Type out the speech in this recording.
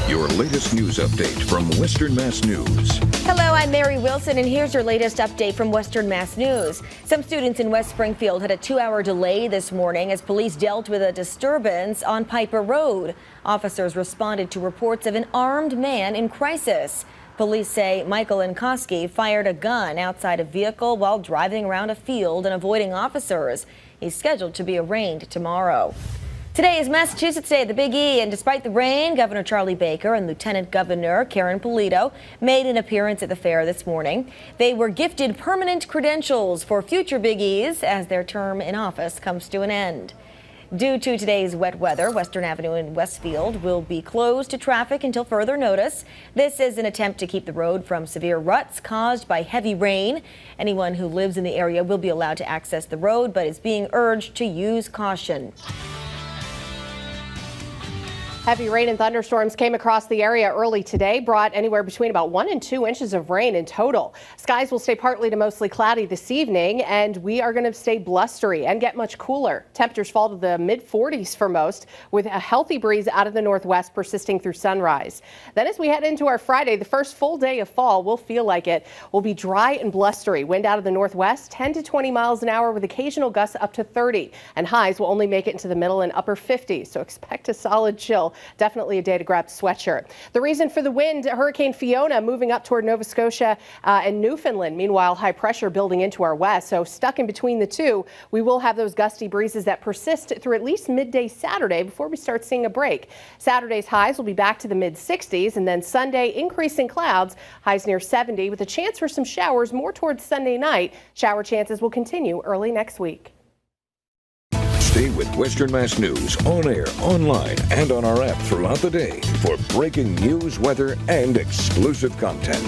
Your latest news update from Western Mass News. Hello, I'm Mary Wilson, and here's your latest update from Western Mass News. Some students in West Springfield had a 2-hour delay this morning as police dealt with a disturbance on Piper Road. Officers responded to reports of an armed man in crisis. Police say Michael Nkosky fired a gun outside a vehicle while driving around a field and avoiding officers. He's scheduled to be arraigned tomorrow. Today is Massachusetts Day at the Big E, and despite the rain, Governor Charlie Baker and Lieutenant Governor Karen Polito made an appearance at the fair this morning. They were gifted permanent credentials for future Big E's as their term in office comes to an end. Due to today's wet weather, Western Avenue in Westfield will be closed to traffic until further notice. This is an attempt to keep the road from severe ruts caused by heavy rain. Anyone who lives in the area will be allowed to access the road, but is being urged to use caution. Heavy rain and thunderstorms came across the area early today, brought anywhere between about 1 and 2 inches of rain in total. Skies will stay partly to mostly cloudy this evening, and we are going to stay blustery and get much cooler. Temperatures fall to the mid-40s for most, with a healthy breeze out of the northwest persisting through sunrise. Then as we head into our Friday, the first full day of fall will feel like it will be dry and blustery. Wind out of the northwest, 10 to 20 miles an hour with occasional gusts up to 30, and highs will only make it into the middle and upper 50s, so expect a solid chill. Definitely a day to grab a sweatshirt. The reason for the wind, Hurricane Fiona moving up toward Nova Scotia and Newfoundland. Meanwhile, high pressure building into our west. So stuck in between the two, we will have those gusty breezes that persist through at least midday Saturday before we start seeing a break. Saturday's highs will be back to the mid 60s, and then Sunday increasing clouds, highs near 70 with a chance for some showers more towards Sunday night. Shower chances will continue early next week. Stay with Western Mass News on air, online, and on our app throughout the day for breaking news, weather, and exclusive content.